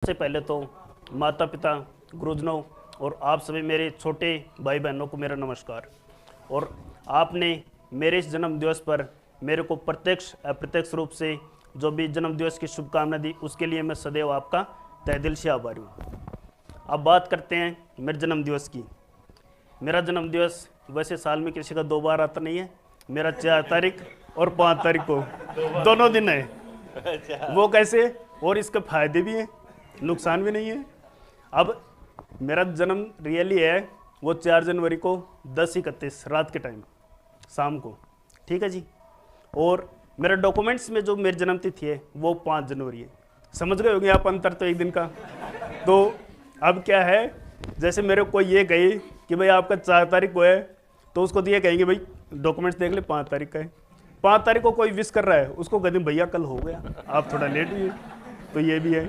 सबसे पहले तो माता पिता, गुरुजनों और आप सभी मेरे छोटे भाई बहनों को मेरा नमस्कार। और आपने मेरे इस जन्म दिवस पर मेरे को प्रत्यक्ष अप्रत्यक्ष रूप से जो भी जन्म दिवस की शुभकामना दी, उसके लिए मैं सदैव आपका तहे दिल से आभारी हूँ। अब बात करते हैं मेरे जन्म दिवस की। मेरा जन्म दिवस वैसे साल में किसी का 2 बार आता नहीं है। मेरा 4 तारीख और 5 तारीख को दोनों दिन है। वो कैसे? और इसके फायदे भी हैं, नुकसान भी नहीं है। अब मेरा जन्म रियली है वो 4 जनवरी को 10:31 रात के टाइम, शाम को, ठीक है जी। और मेरे डॉक्यूमेंट्स में जो मेरी जन्म तिथि है वो 5 जनवरी है। समझ गए होंगे आप अंतर तो एक दिन का। तो अब क्या है, जैसे मेरे को ये कहे कि भाई आपका 4 तारीख को है, तो उसको तो ये कहेंगे भाई डॉक्यूमेंट्स देख ले 5 तारीख का है। 5 तारीख को कोई विश कर रहा है, उसको कहते भैया कल हो गया, आप थोड़ा लेट हुए। तो ये भी है।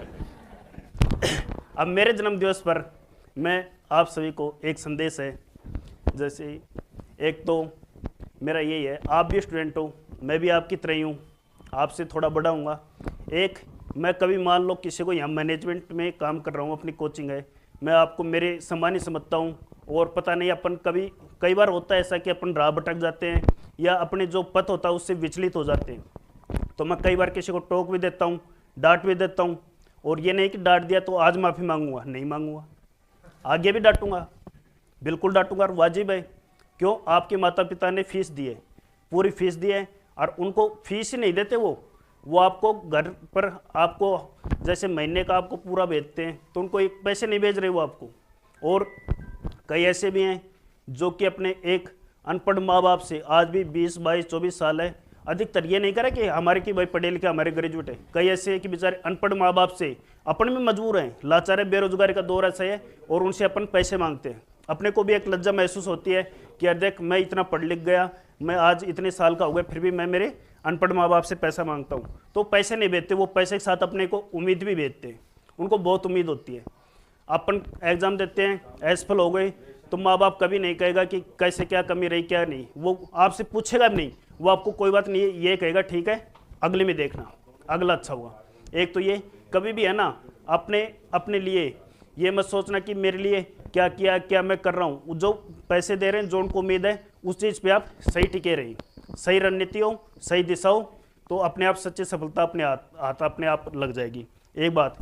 अब मेरे जन्म दिवस पर मैं आप सभी को एक संदेश है। जैसे एक तो मेरा यही है, आप भी स्टूडेंट हो, मैं भी आपकी तरह ही हूँ, आपसे थोड़ा बड़ा हूँगा। एक मैं कभी मान लो किसी को यहाँ मैनेजमेंट में काम कर रहा हूँ, अपनी कोचिंग है, मैं आपको मेरे सम्मान ही समझता हूँ। और पता नहीं अपन कई बार होता है ऐसा कि अपन राह भटक जाते हैं या अपने जो पथ होता है उससे विचलित हो जाते हैं। तो मैं कई बार किसी को टोक भी देता हूँ, डांट भी देता हूँ। और ये नहीं कि डांट दिया तो आज माफ़ी मांगूंगा, नहीं मांगूंगा, आगे भी डांटूंगा, बिल्कुल डांटूंगा। और वाजिब है, क्यों? आपके माता पिता ने फीस दी है, पूरी फीस दी है, और उनको फीस ही नहीं देते वो आपको घर पर आपको जैसे महीने का आपको पूरा भेजते हैं, तो उनको एक पैसे नहीं भेज रहे वो आपको। और कई ऐसे भी हैं जो कि अपने एक अनपढ़ माँ बाप से आज भी 20, 22, 24 साल है, अधिकतर ये नहीं करे कि हमारे की भाई पढ़े लिखे हमारे ग्रेजुएट है। कई ऐसे हैं कि बेचारे अनपढ़ माँ बाप से अपन में मजबूर हैं, लाचार है, बेरोजगारी का दौर ऐसा है, और उनसे अपन पैसे मांगते हैं। अपने को भी एक लज्जा महसूस होती है कि यार देख, मैं इतना पढ़ लिख गया, मैं आज इतने साल का हो गया, फिर भी मैं मेरे अनपढ़ माँ बाप से पैसा मांगता हूँ। तो पैसे नहीं भेजते, वो पैसे के साथ अपने को उम्मीद भी भेजते हैं। उनको बहुत उम्मीद होती है। अपन एग्ज़ाम देते हैं, असफल हो गए, तो माँ बाप कभी नहीं कहेगा कि कैसे क्या कमी रही क्या नहीं, वो आपसे पूछेगा भी नहीं। वो आपको कोई बात नहीं, ये कहेगा ठीक है अगले में देखना, अगला अच्छा हुआ। एक तो ये कभी भी है ना, अपने लिए ये मत सोचना कि मेरे लिए क्या किया, क्या मैं कर रहा हूँ। जो पैसे दे रहे हैं, जो उनको उम्मीद है, उस चीज़ पे आप सही टिके रहिए। सही रणनीति हो, सही दिशा हो, तो अपने आप सच्ची सफलता अपने हाथ अपने आप लग जाएगी। एक बात।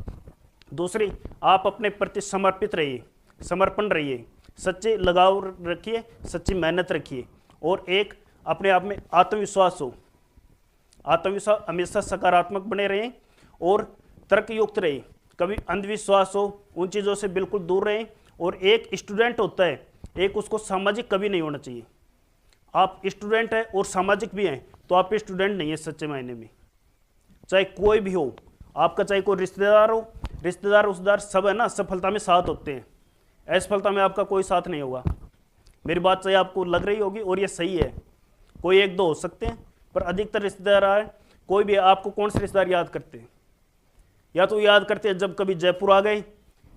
दूसरी, आप अपने प्रति समर्पित रहिए, समर्पण रहिए, सच्चे लगाव रखिए, सच्ची मेहनत रखिए। और एक अपने आप में आत्मविश्वास हो, आत्मविश्वास हमेशा सकारात्मक बने रहें और तर्कयुक्त रहे। कभी अंधविश्वास हो, उन चीज़ों से बिल्कुल दूर रहें। और एक स्टूडेंट होता है, एक उसको सामाजिक कभी नहीं होना चाहिए। आप स्टूडेंट हैं और सामाजिक भी हैं, तो आप स्टूडेंट नहीं है सच्चे मायने में। चाहे कोई भी हो आपका, चाहे कोई रिश्तेदार हो, रिश्तेदार उसदार सब है ना, सफलता में साथ होते हैं, असफलता में आपका कोई साथ नहीं होगा। मेरी बात सही आपको लग रही होगी, और ये सही है। कोई 1-2 हो सकते हैं, पर अधिकतर रिश्तेदार आए, कोई भी आपको कौन से रिश्तेदार याद करते हैं? या तो याद करते हैं जब कभी जयपुर आ गए,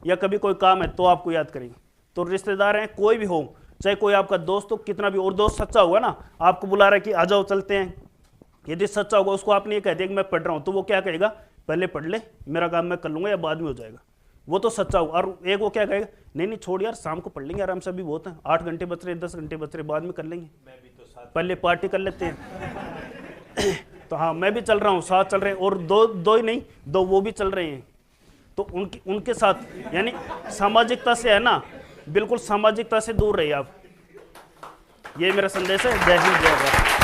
या कभी कोई काम है तो आपको याद करेंगे। तो रिश्तेदार हैं, कोई भी हो, चाहे कोई आपका दोस्त हो, कितना भी, और दोस्त सच्चा होगा ना, आपको बुला रहा है कि आ जाओ चलते हैं, यदि सच्चा होगा, उसको आपने ये कह दिया कि मैं पढ़ रहा हूँ, तो वो क्या कहेगा, पहले पढ़ ले, मेरा काम मैं कर लूँगा या बाद में हो जाएगा। वो तो सच्चा होगा। और एक वो क्या कहेगा, नहीं नहीं छोड़ यार, शाम को पढ़ लेंगे आराम से, अभी बहुत है, 8 घंटे बच रहे, 10 घंटे बच रहे, बाद में कर लेंगे, पहले पार्टी कर लेते हैं। तो हाँ, मैं भी चल रहा हूँ, साथ चल रहे हैं, और दो ही नहीं, 2 वो भी चल रहे हैं। तो उनके साथ, यानी सामाजिकता से है ना, बिल्कुल सामाजिकता से दूर रहिए आप। ये मेरा संदेश है। जय हिंद, जय भारत।